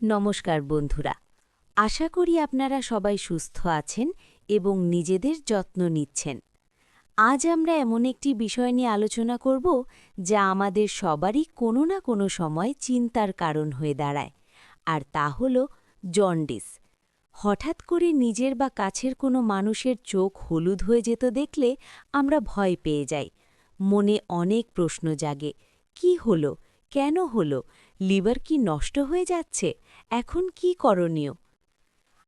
নমস্কার বন্ধুরা, আশা করি আপনারা সবাই সুস্থ আছেন এবং নিজেদের যত্ন নিচ্ছেন। আজ আমরা এমন একটি বিষয় নিয়ে আলোচনা করব যা আমাদের সবারই কোনো না কোনো সময় চিন্তার কারণ হয়ে দাঁড়ায়, আর তা হল জন্ডিস। হঠাৎ করে নিজের বা কাছের কোনো মানুষের চোখ হলুদ হয়ে যেতে দেখলে আমরা ভয় পেয়ে যাই। মনে অনেক প্রশ্ন জাগে, কি হলো, কেন হলো, লিভার কি নষ্ট হয়ে যাচ্ছে, এখন কি করণীয়?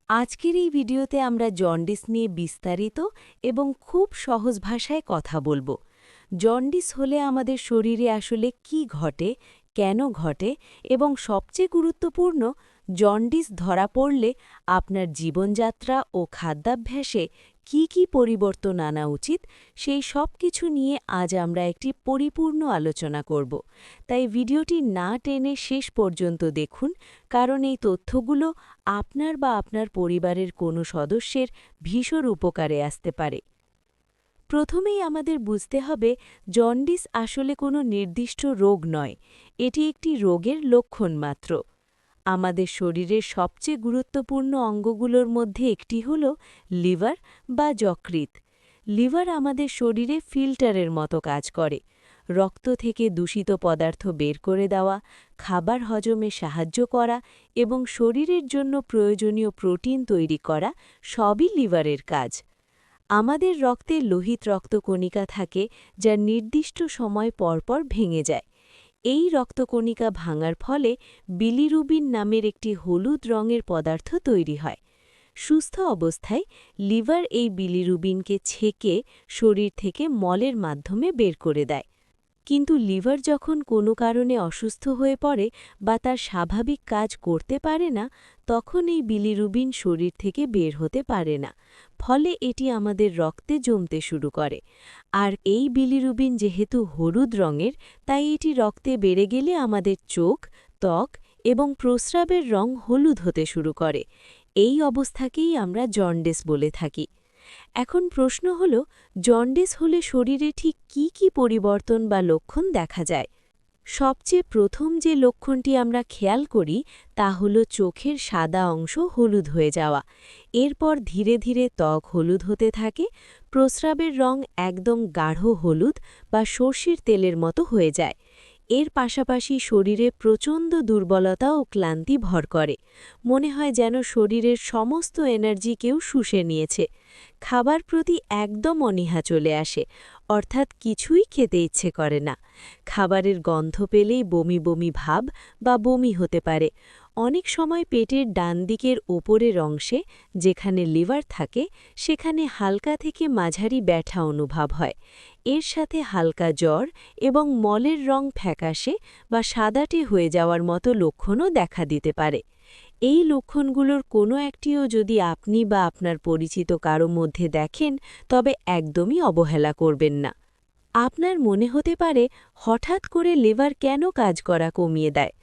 আজকের এই ভিডিওতে আমরা জন্ডিস নিয়ে বিস্তারিত এবং খুব সহজ ভাষায় কথা বলবো। জন্ডিস হলে আমাদের শরীরে আসলে কি ঘটে, কেন ঘটে, এবং সবচেয়ে গুরুত্বপূর্ণ, জন্ডিস ধরা পড়লে আপনার জীবনযাত্রা ও খাদ্যাভ্যাসে কি পরিবর্তন আনা উচিত, সেই সব কিছু নিয়ে আজ আমরা একটি পরিপূর্ণ আলোচনা করব। তাই ভিডিওটি না টেনে শেষ পর্যন্ত দেখুন, কারণ এই তথ্যগুলো আপনার বা আপনার পরিবারের কোনো সদস্যের ভীষণ উপকারে আসতে পারে। প্রথমেই আমাদের বুঝতে হবে, জন্ডিস আসলে কোনো নির্দিষ্ট রোগ নয়, এটি একটি রোগের লক্ষণ মাত্র। আমাদের শরীরের সবচেয়ে গুরুত্বপূর্ণ অঙ্গগুলোর মধ্যে একটি হল লিভার বা যকৃৎ। লিভার আমাদের শরীরে ফিল্টারের মতো কাজ করে। রক্ত থেকে দূষিত পদার্থ বের করে দেওয়া, খাবার হজমে সাহায্য করা এবং শরীরের জন্য প্রয়োজনীয় প্রোটিন তৈরি করা সবই লিভারের কাজ। আমাদের রক্তে লোহিত রক্তকণিকা থাকে, যা নির্দিষ্ট সময় পরপর ভেঙে যায়। এই রক্তকণিকা ভাঙার ফলে বিলিরুবিন নামের একটি হলুদ রঙের পদার্থ তৈরি হয়। সুস্থ অবস্থায় লিভার এই বিলিরুবিনকে ছেঁকে শরীর থেকে মলের মাধ্যমে বের করে দেয়। কিন্তু লিভার যখন কোনো কারণে অসুস্থ হয়ে পড়ে বা তার স্বাভাবিক কাজ করতে পারে না, তখন এই বিলিরুবিন শরীর থেকে বের হতে পারে না, ফলে এটি আমাদের রক্তে জমতে শুরু করে। আর এই বিলিরুবিন যেহেতু হলুদ রঙের, তাই এটি রক্তে বেড়ে গেলে আমাদের চোখ, ত্বক এবং প্রস্রাবের রং হলুদ হতে শুরু করে। এই অবস্থাকেই আমরা জন্ডিস বলে থাকি। এখন প্রশ্ন হল, জন্ডিস হলে শরীরে ঠিক কি পরিবর্তন বা লক্ষণ দেখা যায়? সবচেয়ে প্রথম যে লক্ষণটি আমরা খেয়াল করি তা হল চোখের সাদা অংশ হলুদ হয়ে যাওয়া। এরপর ধীরে ধীরে ত্বক হলুদ হতে থাকে, প্রস্রাবের রং একদম গাঢ় হলুদ বা সর্ষের তেলের মতো হয়ে যায়। এর পাশাপাশি শরীরে প্রচণ্ড দুর্বলতা ও ক্লান্তি ভর করে। মনে হয় যেন শরীরের সমস্ত এনার্জি কেউ শুষে নিয়েছে। খাবার প্রতি একদম অনীহা চলে আসে, অর্থাৎ কিছুই খেতে ইচ্ছে করে না। খাবারের গন্ধ পেলেই বমি বমি ভাব বা বমি হতে পারে। অনেক সময় পেটের ডান দিকের ওপরের অংশে, যেখানে লিভার থাকে, সেখানে হালকা থেকে মাঝারি ব্যথা অনুভব হয়। এর সাথে হালকা জ্বর এবং মলের রং ফ্যাকাশে বা সাদাটে হয়ে যাওয়ার মতো লক্ষণও দেখা দিতে পারে। এই লক্ষণগুলোর কোনো একটিও যদি আপনি বা আপনার পরিচিত কারো মধ্যে দেখেন, তবে একদমই অবহেলা করবেন না। আপনার মনে হতে পারে, হঠাৎ করে লিভার কেন কাজ করা কমিয়ে দেয়?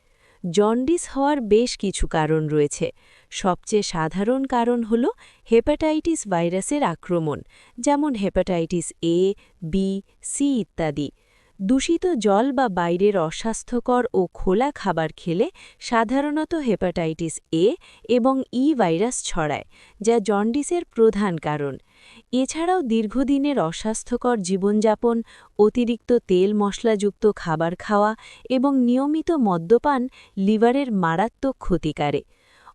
জন্ডিস হওয়ার বেশ কিছু কারণ রয়েছে। সবচেয়ে সাধারণ কারণ হল হেপাটাইটিস ভাইরাসের আক্রমণ, যেমন হেপাটাইটিস এ, বি, সি ইত্যাদি। দূষিত জল বা বাইরের অস্বাস্থ্যকর ও খোলা খাবার খেলে সাধারণত হেপাটাইটিস এ এবং ই ভাইরাস ছড়ায়, যা জন্ডিসের প্রধান কারণ। এছাড়াও দীর্ঘদিনের অস্বাস্থ্যকর জীবনযাপন, অতিরিক্ত তেল মশলাযুক্ত খাবার খাওয়া এবং নিয়মিত মদ্যপান লিভারের মারাত্মক ক্ষতিকারী।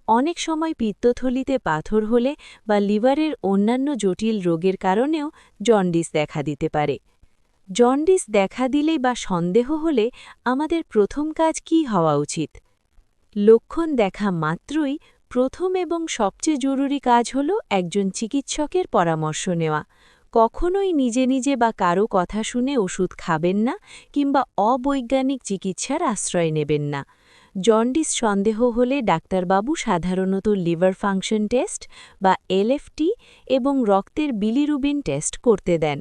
অনেক সময় পিত্তথলিতে পাথর হলে বা লিভারের অন্যান্য জটিল রোগের কারণেও জন্ডিস দেখা দিতে পারে। জন্ডিস দেখা দিলেই বা সন্দেহ হলে আমাদের প্রথম কাজ কি হওয়া উচিত? লক্ষণ দেখা মাত্রই প্রথম এবং সবচেয়ে জরুরি কাজ হল একজন চিকিৎসকের পরামর্শ নেওয়া। কখনোই নিজে নিজে বা কারো কথা শুনে ওষুধ খাবেন না কিংবা অবৈজ্ঞানিক চিকিৎসার আশ্রয় নেবেন না। জন্ডিস সন্দেহ হলে ডাক্তারবাবু সাধারণত লিভার ফাংশন টেস্ট বা এলএফটি এবং রক্তের বিলিরুবিন টেস্ট করতে দেন।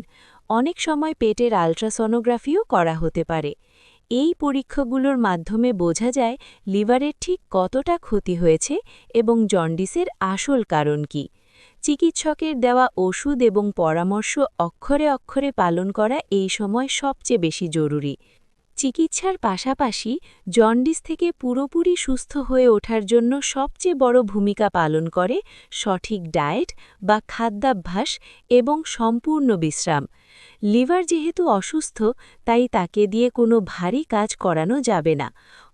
অনেক সময় পেটের আল্ট্রাসনোগ্রাফিও করা হতে পারে। এই পরীক্ষাগুলোর মাধ্যমে বোঝা যায় লিভারের ঠিক কতটা ক্ষতি হয়েছে এবং জন্ডিসের আসল কারণ কি। চিকিৎসকের দেওয়া ওষুধ এবং পরামর্শ অক্ষরে অক্ষরে পালন করা এই সময় সবচেয়ে বেশি জরুরি। চিকিৎসার পাশাপাশি জন্ডিস থেকে পুরোপুরি সুস্থ হয়ে ওঠার জন্য সবচেয়ে বড় ভূমিকা পালন করে সঠিক ডায়েট বা খাদ্যাভ্যাস এবং সম্পূর্ণ বিশ্রাম। লিভার যেহেতু অসুস্থ, তাই তাকে দিয়ে কোনো ভারী কাজ করানো যাবে না।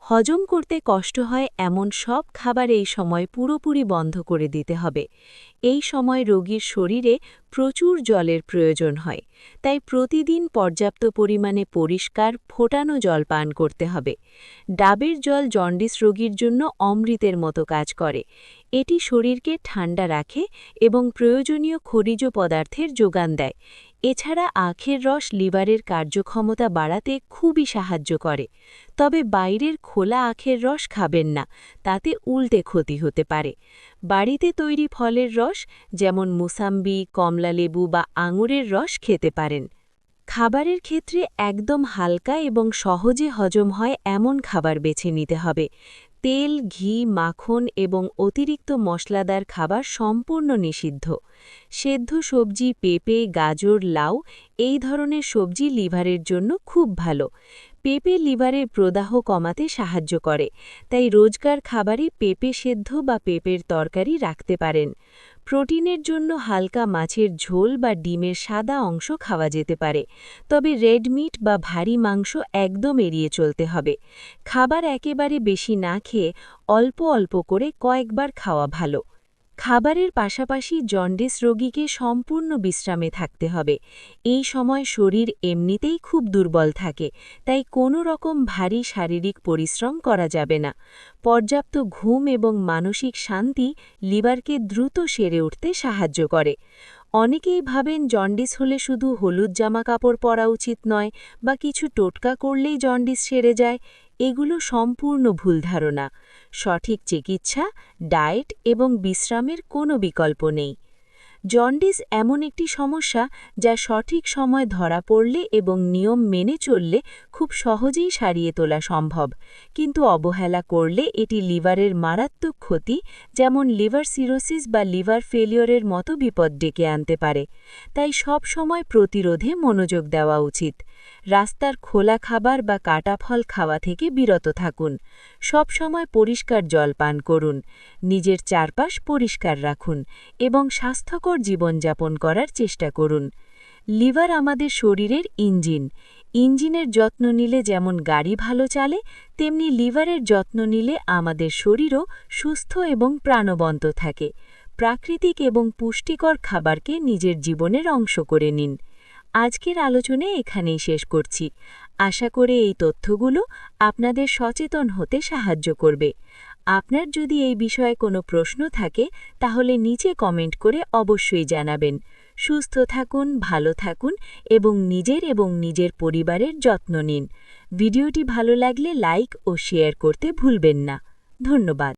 হজম করতে কষ্ট হয় এমন সব খাবার এই সময় পুরোপুরি বন্ধ করে দিতে হবে। এই সময় রোগীর শরীরে প্রচুর জলের প্রয়োজন হয়, তাই প্রতিদিন পর্যাপ্ত পরিমাণে পরিষ্কার ফোটানো জল পান করতে হবে। ডাবের জল জন্ডিস রোগীর জন্য অমৃতের মতো কাজ করে। এটি শরীরকে ঠান্ডা রাখে এবং প্রয়োজনীয় খনিজ পদার্থের যোগান দেয়। এছাড়া আখের রস লিভারের কার্যক্ষমতা বাড়াতে খুবই সাহায্য করে। তবে বাইরের খোলা আখের রস খাবেন না, তাতে উল্টে ক্ষতি হতে পারে। বাড়িতে তৈরি ফলের রস যেমন মুসাম্বি, কমলালেবু বা আঙুরের রস খেতে পারেন। খাবারের ক্ষেত্রে একদম হালকা এবং সহজে হজম হয় এমন খাবার বেছে নিতে হবে। তেল, ঘি, মাখন এবং অতিরিক্ত মশলাদার খাবার সম্পূর্ণ নিষিদ্ধ। সেদ্ধ সবজি, পেঁপে, গাজর, লাউ এই ধরনের সবজি লিভারের জন্য খুব ভালো। পেঁপে লিভারের প্রদাহ কমাতে সাহায্য করে, তাই রোজকার খাবারে পেঁপে সেদ্ধ বা পেঁপের তরকারি রাখতে পারেন। প্রোটিনের জন্য হালকা মাছের ঝোল বা ডিমের সাদা অংশ খাওয়া যেতে পারে, তবে রেড মিট বা ভারী মাংস একদম এড়িয়ে চলতে হবে। খাবার একেবারে বেশি না খেয়ে অল্প অল্প করে কয়েকবার খাওয়া ভালো। খাবারের পাশাপাশি জন্ডিস রোগীকে সম্পূর্ণ বিশ্রামে থাকতে হবে। এই সময় শরীর এমনিতেই খুব দুর্বল থাকে, তাই কোনো রকম ভারী শারীরিক পরিশ্রম করা যাবে না। পর্যাপ্ত ঘুম এবং মানসিক শান্তি লিভারকে দ্রুত সেরে উঠতে সাহায্য করে। অনেকেই ভাবেন জন্ডিস হলে শুধু হলুদ জামা কাপড় পরা উচিত নয় বা কিছু টোটকা করলেই জন্ডিস সেরে যায়। এগুলো সম্পূর্ণ ভুল ধারণা। সঠিক চিকিৎসা, ডায়েট এবং বিশ্রামের কোনো বিকল্প নেই। জন্ডিস এমন একটি সমস্যা যা সঠিক সময় ধরা পড়লে এবং নিয়ম মেনে চললে খুব সহজেই সারিয়ে তোলা সম্ভব, কিন্তু অবহেলা করলে এটি লিভারের মারাত্মক ক্ষতি, যেমন লিভার সিরোসিস বা লিভার ফেলিওরের মতো বিপদ ডেকে আনতে পারে। তাই সব সময় প্রতিরোধে মনোযোগ দেওয়া উচিত। রাস্তার খোলা খাবার বা কাটা ফল খাওয়া থেকে বিরত থাকুন। সব সময় পরিষ্কার জল পান করুন। নিজের চারপাশ পরিষ্কার রাখুন এবং স্বাস্থ্যকর জীবনযাপন করার চেষ্টা করুন। লিভার আমাদের শরীরের ইঞ্জিন। ইঞ্জিনের যত্ন নিলে যেমন গাড়ি ভালো চলে, তেমনি লিভারের যত্ন নিলে আমাদের শরীরও সুস্থ এবং প্রাণবন্ত থাকে। প্রাকৃতিক এবং পুষ্টিকর খাবারকে নিজের জীবনের অংশ করে নিন। আজকের আলোচনা এখানেই শেষ করছি। আশা করে এই তথ্যগুলো আপনাদের সচেতন হতে সাহায্য করবে। আপনার যদি এই বিষয়ে কোনো প্রশ্ন থাকে, তাহলে নিচে কমেন্ট করে অবশ্যই জানাবেন। সুস্থ থাকুন, ভালো থাকুন এবং নিজের পরিবারের যত্ন নিন। ভিডিওটি ভালো লাগলে লাইক ও শেয়ার করতে ভুলবেন না। ধন্যবাদ।